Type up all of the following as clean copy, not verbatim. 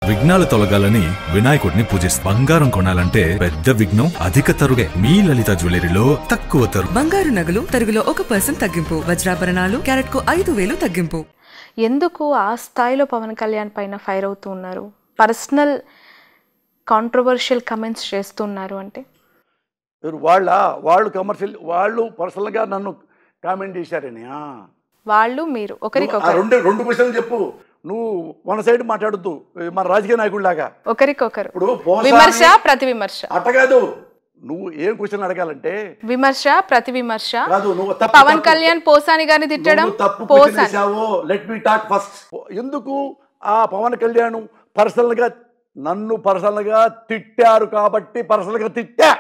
విఘ్నాలు తొలగాలని వినాయకుడిని పూజిస్తారు. బంగారం కొనాలంటే పెద్ద విఘ్నం అధిక తరుగే. మీ లలిత జ్యువెలరీలో తక్కువ తరుగు. బంగారు నగలు తరుగులో 1% తగ్గింపు. వజ్రాభరణాలు క్యారెట్కు 5,000 తగ్గింపు. ఎందుకు ఆ స్థాయిలో పవన్ కళ్యాణ్ పైన ఫైర్ అవుతూ ఉన్నారు? పర్సనల్ కాంట్రవర్షియల్ కమెంట్స్ చేస్తున్నారు అంటే వాళ్ళు కమర్షియల్, వాళ్ళు పర్సనల్గా నన్ను కామెంట్ చేశారని. వాళ్ళు మీరు ఒకరికొకరు రెండు క్వశ్చన్లు చెప్పు. నువ్వు వన్ సైడ్ మాట్లాడుతూ మన రాజకీయ నాయకుడిలాగా ఒకరికొకరు ఇప్పుడు విమర్శ ప్రతి విమర్శ అట్ట కాదు. నువ్వు ఏం క్వశ్చన్ అడగాలంటే విమర్శ ప్రతి విమర్శ కాదు. నువ్వు పవన్ కళ్యాణ్ పోసాని గారిని తిట్టడం లెట్ మీ టాక్ ఫస్ట్. ఎందుకు ఆ పవన్ కళ్యాణ్ పర్సనల్గా నన్ను పర్సనల్గా తిట్టారు కాబట్టి పర్సనల్గా తిట్టా.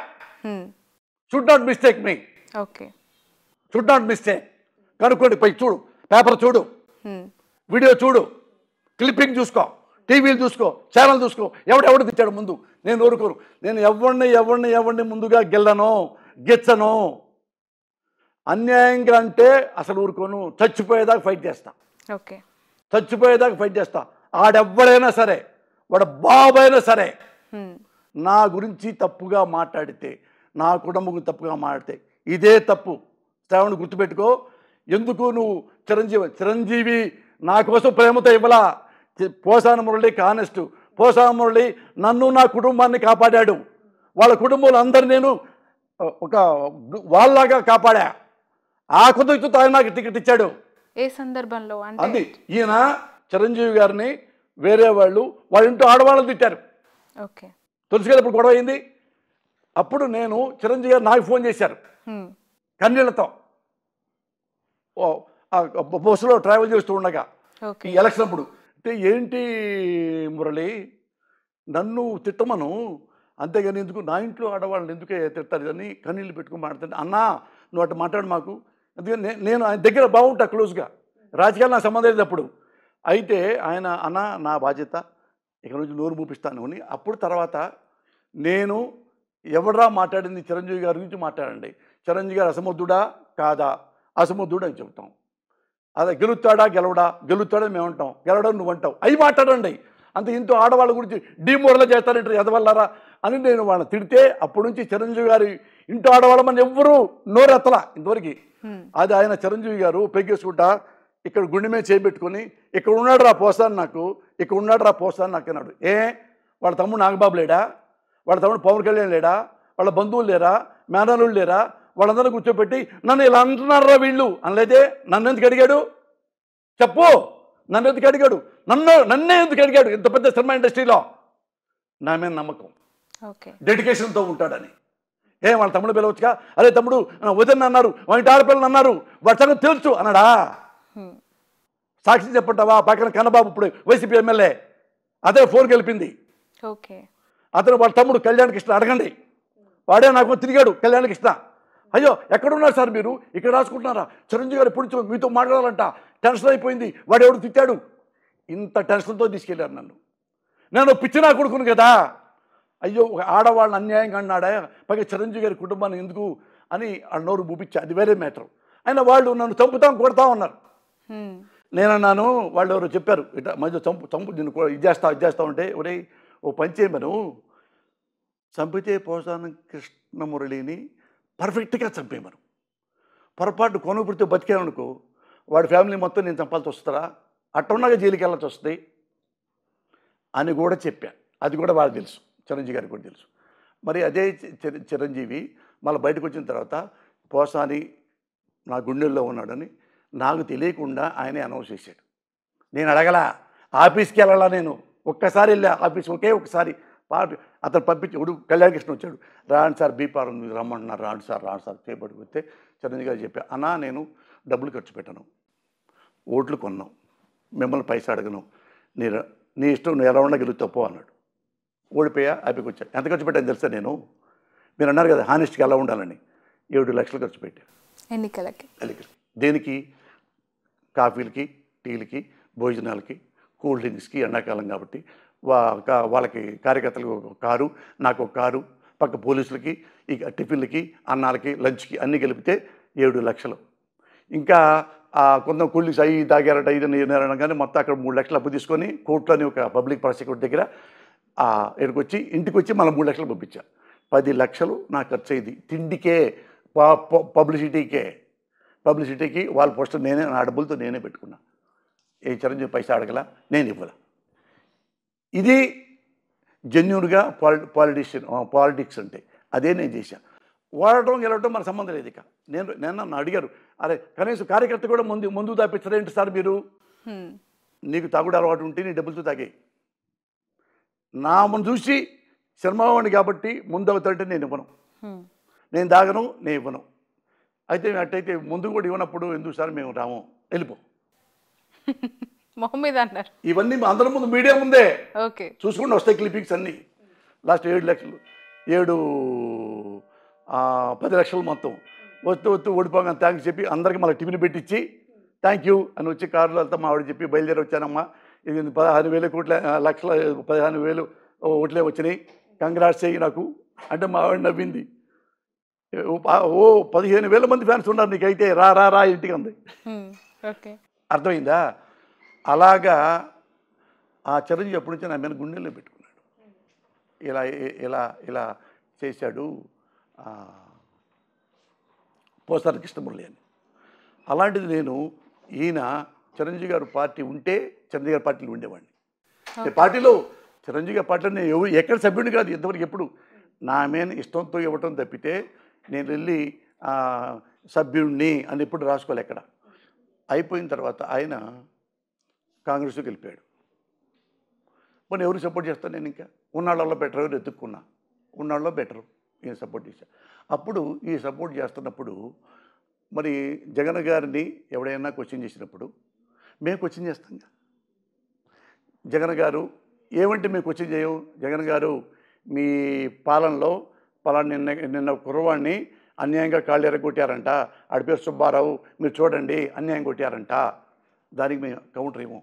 Should not mistake me. Okay, should not mistake. కనుక్కోండి, పోయి చూడు, పేపర్ చూడు, వీడియో చూడు, క్లిప్పింగ్ చూసుకో, టీవీలు చూసుకో, ఛానల్ చూసుకో. ఎవడు తిట్టాడు ముందు? నేను ఊరుకోరు. నేను ఎవరిని ముందుగా గెచ్చను. అన్యాయంగా అంటే అసలు ఊరుకోను. చచ్చిపోయేదాకా ఫైట్ చేస్తా. ఓకే, చచ్చిపోయేదాకా ఫైట్ చేస్తా. ఆడెవ్వడైనా సరే, వాడు బాబైనా సరే, నా గురించి తప్పుగా మాట్లాడితే, నా కుటుంబం తప్పుగా మాట్లాడితే ఇదే తప్పు. శ్రావణ్ గుర్తుపెట్టుకో. ఎందుకు నువ్వు చిరంజీవి నా కోసం ప్రేమతో ఇవ్వలా. పోసాన మురళి కానెస్ట్. పోసాన మురళి నన్ను నా కుటుంబాన్ని కాపాడాడు. వాళ్ళ కుటుంబంలో అందరు నేను ఒక వాళ్ళలాగా కాపాడా. ఆ కుదురుతో ఆయన నాకు టికెట్ ఇచ్చాడు. ఏ సందర్భంలో అంది ఈయన చిరంజీవి గారిని వేరే వాళ్ళ ఇంట్లో ఆడవాళ్ళని తిట్టారు. ఓకే, తెలుసు కదా ఇప్పుడు గొడవ అయింది. అప్పుడు నేను చిరంజీవి గారు నాకు ఫోన్ చేశారు కన్నీళ్లతో. బస్సులో ట్రావెల్ చేస్తూ ఉండగా ఈ ఎలక్షన్ అప్పుడు. అంటే ఏంటి మురళి, నన్ను తిట్టమను, అంతేగాని ఎందుకు నా ఇంట్లో ఆడవాళ్ళని ఎందుకే తిడతారు అని కన్నీళ్ళు పెట్టుకుని మాట్లాడుతుంటే, అన్నా నువ్వు అటు మాట్లాడు మాకు. అందుకని నేను ఆయన దగ్గర బాగుంటా క్లోజ్గా. రాజకీయాలు నాకు సంబంధం లేదు అప్పుడు. అయితే ఆయన అన్న నా బాధ్యత ఇక్కడ నుంచి నోరు మూపిస్తాను అని. అప్పుడు తర్వాత నేను ఎవడరా మాట్లాడింది చిరంజీవి గారి గురించి మాట్లాడండి. చిరంజీవి గారు అసమర్థుడా కాదా? అసమర్థుడు అని చెప్తాం. అదే గెలుస్తాడా గెలుస్తాడని మేము అంటాం, గెలవడం నువ్వు అంటావు. అవి మాట్లాడండి. అంత ఇంతో ఆడవాళ్ళ గురించి డీమోరల్ చేస్తారంటారు ఎదవల్లారా అని నేను వాళ్ళని తిడితే, అప్పటి నుంచి చిరంజీవి గారు ఇంట్లో ఆడవాళ్ళమని ఎవ్వరూ నోరెత్తలా ఇంతవరకు. అది ఆయన చిరంజీవి గారు పెగ్గేసుకుంటా ఇక్కడ గుండె మీద చేపెట్టుకొని, ఇక్కడ ఉన్నాడు రా పోస్తాను నాకు, ఇక్కడ ఉన్నాడు రా పోస్తాను నాకు అన్నాడు. వాళ్ళ తమ్ముడు నాగబాబు లేడా? వాళ్ళ తమ్ముడు పవన్ కళ్యాణ్ లేడా? వాళ్ళ బంధువులు లేరా? మేనల్లుళ్ళు లేరా? వాళ్ళందరూ కూర్చోబెట్టి నన్ను ఇలా అంటున్నారా వీళ్ళు అనలేదే. నన్ను ఎందుకు అడిగాడు చెప్పు? నన్ను ఎందుకు అడిగాడు? నన్నే ఎందుకు అడిగాడు? ఇంత పెద్ద సినిమా ఇండస్ట్రీలో నా మీద నమ్మకం, డెడికేషన్తో ఉంటాడని. వాళ్ళ తమ్ముడు పిలవచ్చుగా. అదే తమ్ముడు వదిన అన్నారు, వాటి ఆడపిల్లని అన్నారు, వాడి సంగతి తెలుసు అన్నాడా? సాక్షి చెప్పంటావా? పక్కన కన్నబాబు ఇప్పుడు వైసీపీ ఎమ్మెల్యే, అదే ఫోన్ గెలిపింది. అతను వాళ్ళ తమ్ముడు కళ్యాణ్ కృష్ణ అడగండి. వాడే నాకు తిరిగాడు కళ్యాణ్ కృష్ణ. అయ్యో ఎక్కడున్నారు సార్ మీరు? ఇక్కడ రాసుకుంటున్నారా? చిరంజీవి గారు ఎప్పుడు మీతో మాట్లాడాలంట, టెన్షన్ అయిపోయింది, వాడు ఎవడు తిట్టాడు. ఇంత టెన్షన్తో తీసుకెళ్ళారు నన్ను. నేను పిచ్చి నా కొడుకును కదా. అయ్యో ఒక ఆడవాళ్ళని అన్యాయంగా అన్నాడా, పైగా చిరంజీవి గారి కుటుంబాన్ని ఎందుకు అని నోరు మూపించా. అది వేరే మ్యాటర్. అయినా వాళ్ళు నన్ను చంపుతాం కొడతా ఉన్నారు. నేనన్నాను, వాళ్ళు ఎవరు చెప్పారు ఇట్లా మధ్య చంపు నేను ఇది చేస్తా ఉంటే, ఒరే ఓ పని చేయమను, చంపితే పోసాన కృష్ణమురళిని పర్ఫెక్ట్గా చంపేయమను. పొరపాటు కొనుగుడితే బతికామనుకో వాడి ఫ్యామిలీ మొత్తం నేను చంపాల్సి వస్తారా? అట్టున్నాగా జైలుకి వెళ్ళాల్సి వస్తుంది అని కూడా చెప్పా. అది కూడా వాళ్ళకి తెలుసు, చిరంజీవి గారికి కూడా తెలుసు. మరి అదే చిరంజీవి మళ్ళీ బయటకు వచ్చిన తర్వాత పోసాని నా గుండెల్లో ఉన్నాడని నాకు తెలియకుండా ఆయనే అనౌన్స్ చేశాడు. నేను అడగలా, ఆఫీస్కి వెళ్ళాలా, నేను ఒక్కసారి వెళ్ళా ఆఫీస్, ఒకే ఒకసారి. అతను పంపించి కళ్యాణ్ కృష్ణ వచ్చాడు, రాండి సార్ బీపార్ రమ్మంటున్నారు, రాండి సార్ చేపట్టుకొస్తే చిరంజీవి గారు చెప్పా, అన్నా నేను డబ్బులు ఖర్చు పెట్టను, ఓట్లు కొన్నాం, మిమ్మల్ని పైసా అడగను, నీ ఇష్టం నువ్వు ఎలా ఉన్నా గెలుస్తావు అన్నాడు. ఓడిపోయా, హ్యాపీకి వచ్చాడు. ఎంత ఖర్చు పెట్టాను తెలుసా నేను? మీరు అన్నారు కదా హానెస్ట్గా ఎలా ఉండాలని. 7 లక్షలు ఖర్చు పెట్టాను ఎన్నికలకి. దేనికి? కాఫీలకి, టీలకి, భోజనాలకి, కూల్ డ్రింక్స్కి. ఎండాకాలం కాబట్టి వాళ్ళకి కార్యకర్తలకు ఒక కారు, నాకు ఒక కారు, పక్క పోలీసులకి, ఇక టిఫిన్లకి, అన్నాలకి, లంచ్కి అన్నీ కలిపితే 7 లక్షలు. ఇంకా కొంత కొలిసి అయ్యి తాగారట ఇది అనగానే మొత్తం అక్కడ 3 లక్షలు అప్పు తీసుకొని కోర్టులోని ఒక పబ్లిక్ ప్రాసిక్యూటర్ దగ్గర ఇక్కడికి వచ్చి ఇంటికి వచ్చి మళ్ళీ 3 లక్షలు పంపించా. 10 లక్షలు నా ఖర్చు అయింది తిండికే, పబ్లిసిటీకి వాళ్ళ పోస్టర్ నేనే నా డబ్బులతో నేనే పెట్టుకున్నా. ఏ చిరంజీవి పైసా అడగల, నేను ఇవ్వాల. ఇది జెన్యూన్గా పాలిటిక్స్ అంటే అదే నేను చేశాను. వాడటం గెలవటం మన సంబంధం లేదు. ఇక నేను నన్ను అడిగారు, అరే కనీసం కార్యకర్త కూడా ముందు తాపించరేంటి సార్ మీరు, నీకు తాగుడు అలవాటు ఉంటే నీ డబ్బులతో తాగే, నా ముందు చూసి శర్మవాణి కాబట్టి ముందు అవుతాడంటే నేను ఇవ్వను, నేను తాగను, నేను ఇవ్వను. అయితే అట్టయితే ముందు కూడా ఇవ్వనప్పుడు ఎందుకు సార్ మేము రాము, వెళ్ళిపో మొహం మీద అన్నారు. ఇవన్నీ అందరి ముందు మీడియా ముందే ఓకే చూసుకుంటూ వస్తాయి క్లిప్పింగ్స్ అన్నీ. లాస్ట్ 7 లక్షలు 10 లక్షలు మొత్తం వస్తూ ఓడిపోగా థ్యాంక్స్ చెప్పి అందరికీ మళ్ళీ టిఫిన్ పెట్టించి థ్యాంక్ యూ అని వచ్చి కారులో వెళ్తా మా ఆవిడ చెప్పి బయలుదేరి వచ్చానమ్మా, ఇది 15,000 ఓట్లే వచ్చినాయి, కంగ్రాట్స్ చెయ్యి నాకు అంటే మా ఆవిడ నవ్వింది. 15,000 మంది ఫ్యాన్స్ ఉన్నారు నీకైతే, రా ఇంటికి అంది. అర్థమైందా? అలాగా ఆ చిరంజీవి ఎప్పటి నుంచి నా మీద గుండెల్లో పెట్టుకున్నాడు. ఇలా చేశాడు పోసాని కృష్ణమురళి అని. అలాంటిది నేను ఈయన చిరంజీవి గారు పార్టీ ఉంటే చిరంజీవి గారి పార్టీలో ఉండేవాడిని. పార్టీలో చిరంజీవి గారి పార్టీలో నేను ఎక్కడ సభ్యుడిని కాదు ఇంతవరకు. ఎప్పుడు నా మీద ఇష్టంతో ఇవ్వటం తప్పితే నేను వెళ్ళి సభ్యుడిని అని ఎప్పుడు రాసుకోవాలి ఎక్కడ. అయిపోయిన తర్వాత ఆయన కాంగ్రెస్లోకి వెళ్ళిపోయాడు. పోనీ ఎవరు సపోర్ట్ చేస్తాను నేను, ఇంకా ఉన్నాళ్ళలో బెటర్ ఎవరు ఎత్తుక్కున్నా, ఉన్నాళ్ళలో బెటరు ఈయన సపోర్ట్ చేశా. అప్పుడు ఈ సపోర్ట్ చేస్తున్నప్పుడు మరి జగన్ గారిని ఎవడైనా క్వశ్చన్ చేసినప్పుడు మేము క్వశ్చన్ చేస్తాం. జగన్ గారు ఏమంటే మేము క్వశ్చన్ చేయం, జగన్ గారు మీ పాలనలో పలానా నిన్న కుర్రవాడిని అన్యాయంగా కాళ్ళు ఎరగొట్టారంట, ఆడి పేరు సుబ్బారావు, మీరు చూడండి అన్యాయం కొట్టారంట, దానికి మేము కౌంటర్ ఏమో.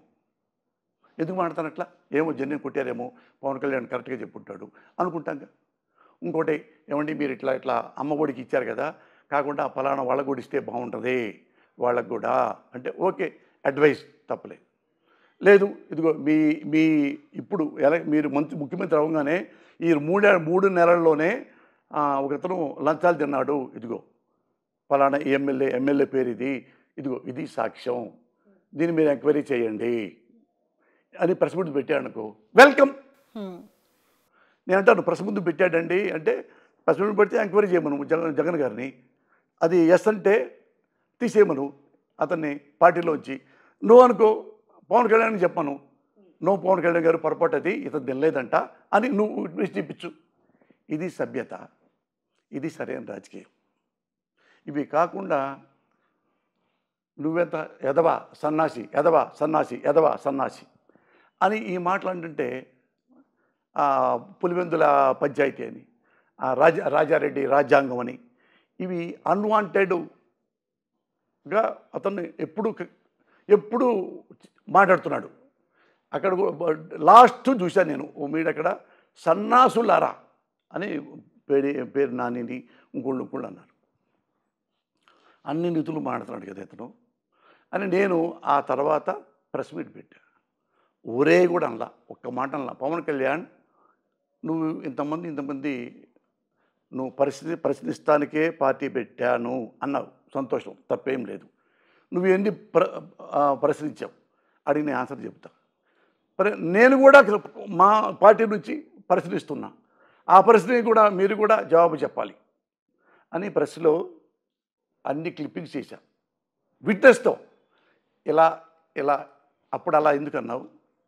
ఎందుకు మాట్లాడతాను అట్లా, ఏమో జన్యం కొట్టారేమో, పవన్ కళ్యాణ్ కరెక్ట్గా చెప్పుంటాడు అనుకుంటాంగా. ఇంకోటి ఏమంటే మీరు ఇట్లా అమ్మఒడికి ఇచ్చారు కదా, కాకుండా ఫలానా వాళ్ళకు కూడా ఇస్తే బాగుంటుంది వాళ్ళకు కూడా అంటే ఓకే, అడ్వైస్ తప్పలేదు. లేదు ఇదిగో మీ ఇప్పుడు మీరు ముఖ్యమంత్రి అవ్వగానే ఈ 3 నెలల్లోనే ఒకతను లంచాలు తిన్నాడు, ఇదిగో ఫలానా ఎమ్మెల్యే పేరు ఇదిగో ఇది సాక్ష్యం, దీన్ని మీరు ఎంక్వైరీ చేయండి అని ప్రెస్ ముందు పెట్టాడనుకో, వెల్కమ్. నేను అంటాను ప్రెస్ ముందు పెట్టాడండి అంటే ప్రెస్ ముందు పెడితే ఎంక్వైరీ చేయమను జగన్ గారిని, అది ఎస్ అంటే తీసేయమను అతన్ని పార్టీలోంచి. నువ్వు అనుకో పవన్ కళ్యాణ్ చెప్పను, నో పవన్ కళ్యాణ్ గారు పొరపాటు అది ఇతను తినలేదంట అని నువ్వు విష్ చూపించు. ఇది సభ్యత, ఇది సరైన రాజకీయం. ఇవి కాకుండా నువ్వెంత ఎదవా సన్నాసి అని ఈ మాటలు అంటుంటే పులివెందుల పంచాయతీ అని, రాజారెడ్డి రాజ్యాంగం అని, ఇవి అన్వాంటెడ్గా అతన్ని ఎప్పుడు మాట్లాడుతున్నాడు. అక్కడ లాస్ట్ చూశాను నేను ఓ మీడు అక్కడ సన్నాసులారా అని పేరు నానిని ఇంకోళ్ళు అన్నారు. అన్ని నిధులు మాట్లాడుతున్నాడు కదా ఇతను అని నేను ఆ తర్వాత ప్రెస్ మీట్ పెట్టా. ఊరే కూడా అనలా, ఒక్క మాట అనలా. పవన్ కళ్యాణ్ నువ్వు ఇంతమంది నువ్వు ప్రశ్నిస్తానికే పార్టీ పెట్టాను అన్నావు, సంతోషం, తప్పేం లేదు. నువ్వు ఎన్ని ప్రశ్నించావు అడిగిన ఆన్సర్ చెప్తా. నేను కూడా మా పార్టీ నుంచి ప్రశ్నిస్తున్నా, ఆ ప్రశ్నకి కూడా మీరు కూడా జవాబు చెప్పాలి అని ప్రెస్లో అన్ని క్లిప్పింగ్స్ చేశా విట్నెస్తో. ఇలా అప్పుడు అలా ఎందుకన్నావు,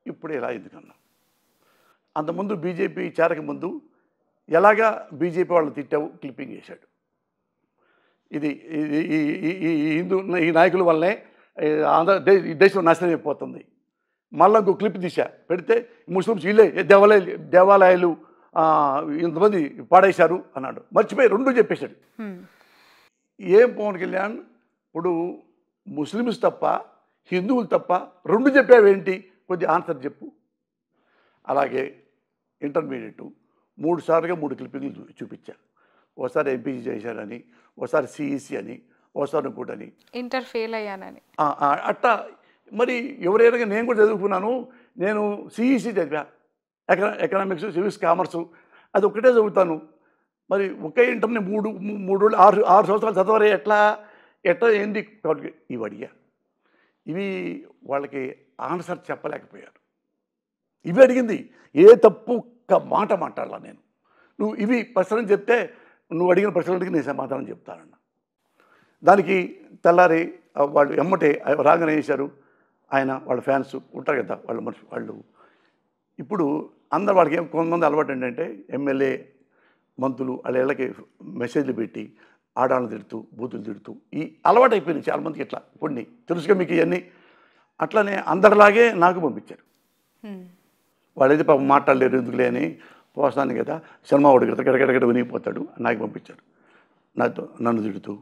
ఇప్పుడు ఇలా ఎందుకన్నావు, అంతకుముందు బీజేపీ చేరక ముందు ఎలాగా బీజేపీ వాళ్ళని తిట్టావు క్లిప్పింగ్ చేశాడు. ఇది ఈ నాయకుల వల్లనే దేశం నాశనం అయిపోతుంది. మళ్ళీ ఇంకో క్లిప్ తీశా పెడితే ముస్లిమ్స్ వీళ్ళే దేవాలయాలు ఇంతమంది పాడేశారు అన్నాడు. మర్చిపోయి 2 చెప్పేశాడు. ఏం పవన్ కళ్యాణ్ ఇప్పుడు ముస్లిమ్స్ తప్ప హిందువులు తప్ప 2 చెప్పావేంటి, కొద్ది ఆన్సర్ చెప్పు. అలాగే ఇంటర్మీడియట్ 3 సార్లుగా 3 క్లిప్పింగ్లు చూపించా. ఒకసారి ఎంపీసీ చేశాడని, ఒకసారి సిఈసి అని, ఓసారి ఇంకోటని ఇంటర్ ఫెయిల్ అయ్యానని. అట్టా మరి ఎవరైనా నేను కూడా చదువుకున్నాను. నేను సిఈసి చదివా, ఎకనామిక్స్, సివిక్స్, కామర్సు, అది ఒక్కటే చదువుతాను. మరి ఒకే ఇంటర్ని మూడు 6 సంవత్సరాలు చదవరే ఎట్లా ఏంది ఇవి అడిగా. ఇవి వాళ్ళకి ఆన్సర్ చెప్పలేకపోయారు. ఇవి అడిగింది ఏ తప్పు ఒక్క మాట మాట్లాడాల నేను. నువ్వు ఇవి ప్రశ్నలు చెప్తే నువ్వు అడిగిన ప్రశ్నలకి నేను సమాధానం చెప్తానన్న. దానికి తెల్లారి వాళ్ళు ఎమ్మటే రాగానే చేశారు. ఆయన వాళ్ళ ఫ్యాన్స్ ఉంటారు కదా, వాళ్ళు ఇప్పుడు అందరు వాళ్ళకి కొంతమంది అలవాటు ఏంటంటే ఎమ్మెల్యే మంత్రులు వాళ్ళ ఇళ్ళకి మెసేజ్లు పెట్టి ఆడాలను తిడుతూ బూతులు తిడుతూ ఈ అలవాటు అయిపోయింది చాలామందికి. ఇట్లా కొన్ని తెలుసుగా మీకు ఇవన్నీ. అట్లనే అందరిలాగే నాకు పంపించారు. వాళ్ళైతే పాపం మాట్లాడలేరు ఎందుకులే అని పోస్తాను కదా, సినిమా వాడు కదా గడగడగడ వినిగిపోతాడు. నాకు పంపించారు. నన్ను తిడుతూ,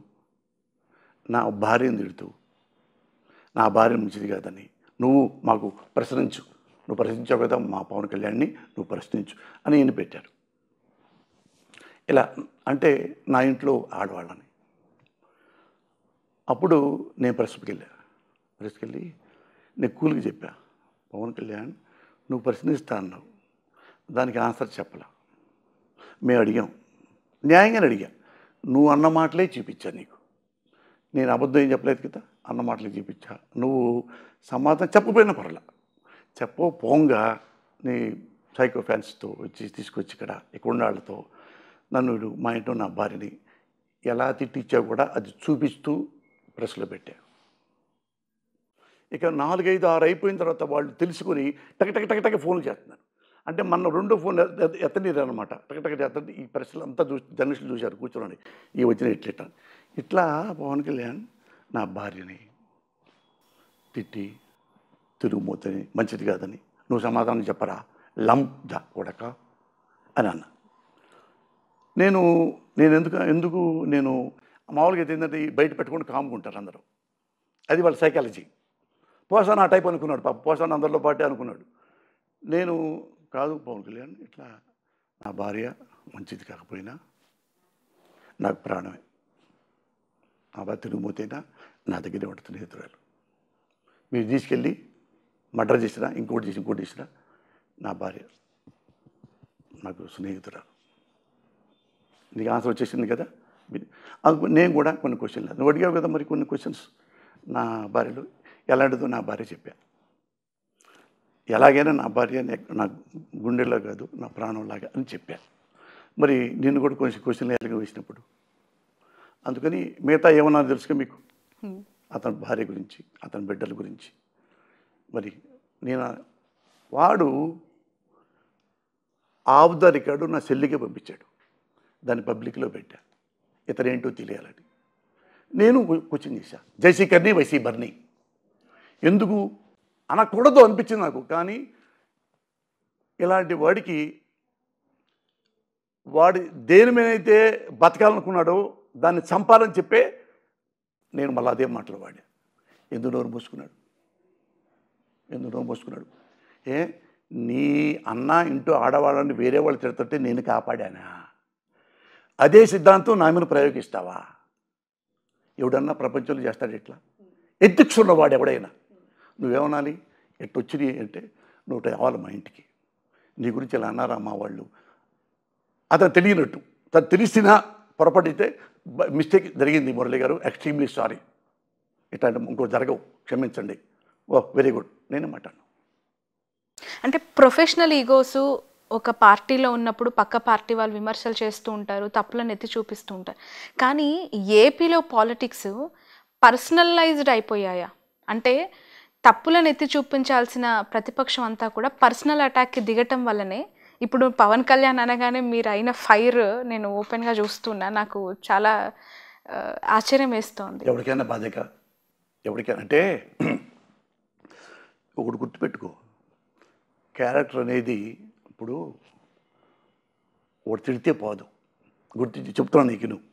నా భార్యను తిడుతూ, నా భార్య మంచిది కాదని, నువ్వు మాకు ప్రశ్నించు, నువ్వు ప్రశ్నించావు కదా మా పవన్ కళ్యాణ్ని, నువ్వు ప్రశ్నించు అని ఈయన పెట్టారు. ఇలా అంటే నా ఇంట్లో ఆడవాళ్ళని. అప్పుడు నేను ప్రెస్కి వెళ్ళి నేను కూలికి చెప్పా, పవన్ కళ్యాణ్ నువ్వు ప్రశ్నిస్తా అన్నావు, దానికి ఆన్సర్ చెప్పలా. మేము అడిగాం, న్యాయంగానే అడిగా. నువ్వు అన్న మాటలే చూపించా, నీకు నేను అబద్ధం ఏం చెప్పలేదు కదా, అన్న మాటలే చూపించా. నువ్వు సమాధానం చెప్పకపోయినా పర్లా, చెప్పకపోగా నీ సైకో ఫ్యాన్స్తో తీసుకొచ్చి ఇక్కడ ఉన్న వాళ్ళతో నన్ను మా ఇంట్లో నా భార్యని ఎలా తిట్టించా కూడా అది చూపిస్తూ ప్రెస్లో పెట్టా. ఇక 4, 5, 6 అయిపోయిన తర్వాత వాళ్ళు తెలుసుకొని టక ఫోన్లు చేస్తున్నారు. అంటే మన 2 ఫోన్ ఎత్తనీరు అనమాట. టక ఎత్తండి. ఈ ప్రెస్లు అంతా జర్నలిస్టులు చూశారు కూర్చోండి, ఈ వచ్చిన ఇట్లా పవన్ కళ్యాణ్ నా భార్యని తిట్టి తిరుగుమోతని మంచిది కాదని నువ్వు సమాధానం చెప్పరా లంజ కొడక అని అన్నా. నేను ఎందుకు నేను మామూలుగా అయితే ఏంటంటే బయట పెట్టుకొని కాముకుంటారు అందరూ, అది వాళ్ళ సైకాలజీ. పోసాను ఆ టైప్ అనుకున్నాడు పాప, పోసాను అందరిలో పాటే అనుకున్నాడు. నేను కాదు పవన్ కళ్యాణ్, ఇట్లా నా భార్య మంచిది కాకపోయినా నాకు ప్రాణమే, నా భార్య తిరుగుమోతైనా నా దగ్గరే ఉంటుంది స్నేహితురాలు. మీరు తీసుకెళ్ళి మర్డర్ చేసినా ఇంకోటి చేసినా నా భార్య నాకు స్నేహితురాలు. నీకు ఆన్సర్ వచ్చేసింది కదా. నేను కూడా కొన్ని క్వశ్చన్లు నువ్వు అడిగావు కదా, మరి కొన్ని క్వశ్చన్స్ నా భార్యలో ఎలాంటిదో నా భార్య చెప్పా. ఎలాగైనా నా భార్య నా గుండెల్లో కాదు నా ప్రాణంలాగా అని చెప్పా. మరి నేను కూడా కొంచెం క్వశ్చన్లు ఎలాగ వేసినప్పుడు అందుకని మిగతా ఏమన్నా తెలుసుగా మీకు అతని భార్య గురించి, అతని బిడ్డల గురించి. మరి వాడు ఆఫ్ ద రికార్డు నా సెల్లికే పంపించాడు, దాన్ని పబ్లిక్లో పెట్టా, ఇతరేంటో తెలియాలని. నేను క్వశ్చన్ చేశా, జైశీకర్ని వైసీబర్ని ఎందుకు అనకూడదు అనిపించింది నాకు. కానీ ఇలాంటి వాడికి వాడి దేని మీదైతే బతకాలనుకున్నాడో దాన్ని చంపాలని చెప్పే నేను మళ్ళీ అదే మాటలు వాడా. ఎందుకు నోరు మూసుకున్నాడు? నీ అన్న ఇంటూ ఆడవాళ్ళని వేరే వాళ్ళు తిడుతుంటే నేను కాపాడానా? అదే సిద్ధాంతం నా మీద ప్రయోగిస్తావా? ఎవడన్నా ప్రపంచంలో చేస్తాడు ఇట్లా? ఎథిక్స్ ఉన్నవాడు ఎవడైనా నువ్వేమనాలి, ఎట్టొచ్చినాయి అంటే నువ్వు రావాలి మా ఇంటికి, నీ గురించి ఇలా అన్నారా మా వాళ్ళు, అతను తెలియనట్టు. తను తెలిసినా పొరపడితే మిస్టేక్ జరిగింది మురళి గారు, ఎక్స్ట్రీమ్లీ సారీ, ఇట్లాంటి ఇంకో జరగవు, క్షమించండి, ఓ వెరీ గుడ్, నేనే మాట్లాడను. అంటే ప్రొఫెషనల్ ఈగోసు ఒక పార్టీలో ఉన్నప్పుడు పక్క పార్టీ వాళ్ళు విమర్శలు చేస్తూ ఉంటారు, తప్పులను ఎత్తి చూపిస్తూ ఉంటారు. కానీ ఏపీలో పాలిటిక్స్ పర్సనలైజ్డ్ అయిపోయాయా? అంటే తప్పులను ఎత్తి చూపించాల్సిన ప్రతిపక్షం అంతా కూడా పర్సనల్ అటాక్కి దిగటం వల్లనే ఇప్పుడు పవన్ కళ్యాణ్ అనగానే మీరు అయిన ఫైర్ నేను ఓపెన్గా చూస్తున్నా, నాకు చాలా ఆశ్చర్యం వేస్తోంది. ఎవరికైనా బాధ్యత, ఎవరికైనా అంటే ఒకటి గుర్తుపెట్టుకో, క్యారెక్టర్ అనేది ఇప్పుడు ఒకటి తిడితే పోదు, గుర్తు చెప్తున్నాను నీకు. నువ్వు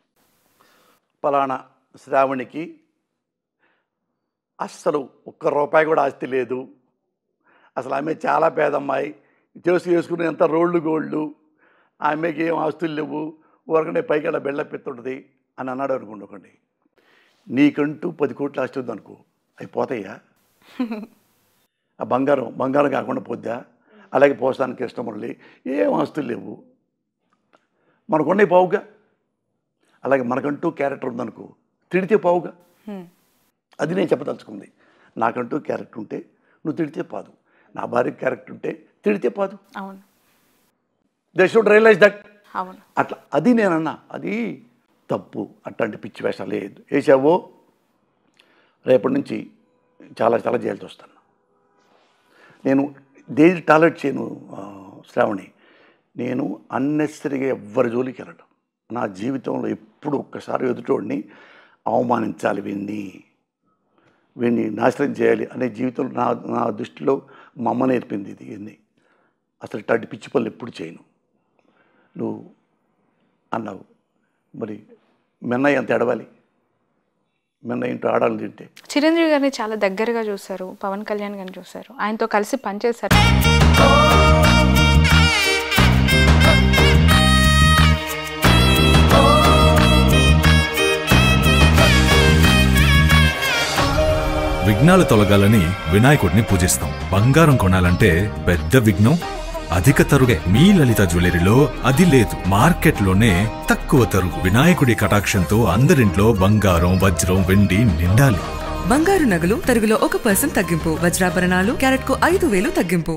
పలానా శ్రావణికి అస్సలు ₹1 కూడా ఆస్తి లేదు, అసలు ఆమె చాలా పేదమ్మాయి, చేసుకునేంత రోళ్ళు గోళ్ళు, ఆమెకి ఏం ఆస్తులు లేవు, ఊరకనే పైకి అలా బెళ్ళ పెత్తుంటుంది అని అన్నాడు అనుకోండి. నీకంటూ 10 కోట్లు ఆస్తి ఉందనుకో, అవి పోతాయా? ఆ బంగారం కాకుండా పోద్దా? అలాగే పోస్తానికి కృష్ణమురళి ఏం ఆస్తులు లేవు, మనకున్నాయి పావుగా. అలాగే మనకంటూ క్యారెక్టర్ ఉందనుకో, తిడితే పావుగా. అది నేను చెప్పదలుచుకుంది. నాకంటూ క్యారెక్టర్ ఉంటే నువ్వు తిడితే పాదు, నా భార్య క్యారెక్టర్ ఉంటే తిడితే పాదు. అవును, దే షుడ్ రియలైజ్ దట్. అవును, అట్లా అది నేనన్నా, అది తప్పు. అట్లాంటి పిచ్చి వేషాలు వేసావో రేపటి నుంచి చాలా చాలా జైలుతో వస్తాను. నేను దేని టాలెంట్ చేయను శ్రావణి. నేను అన్నెసరిగా ఎవ్వరి జోలికి వెళ్ళడం. నా జీవితంలో ఎప్పుడు ఒక్కసారి ఎదుటోడిని అవమానించాలి, వీడిని నాశనం చేయాలి అనే జీవితంలో నా దృష్టిలో మా అమ్మ నేర్పింది ఇది. ఇవన్నీ అసలు ఇట్లాంటి పిచ్చి పనులు ఎప్పుడు చేయను. నువ్వు అన్నావు మరి మెన్నయ్య అంత ఎడవాలి, మెన్నయ్య ఇంటూ ఆడాలి తింటే. చిరంజీవి గారిని చాలా దగ్గరగా చూశారు, పవన్ కళ్యాణ్ గారిని చూశారు, ఆయనతో కలిసి పనిచేశారు. విఘ్నాలు తొలగాలని వినాయకుడిని పూజిస్తాం. బంగారం కొనాలంటే పెద్ద విఘ్నం అధిక తరుగే. మీ లలిత జ్యువెలరీలో అది లేదు, మార్కెట్లోనే తక్కువ తరుగు. వినాయకుడి కటాక్షంతో అందరింట్లో బంగారం, వజ్రం, వెండి నిండాలి. బంగారు నగలు తరుగులో 1% తగ్గింపు. వజ్రాభరణాలు క్యారెట్కు 5,000 తగ్గింపు.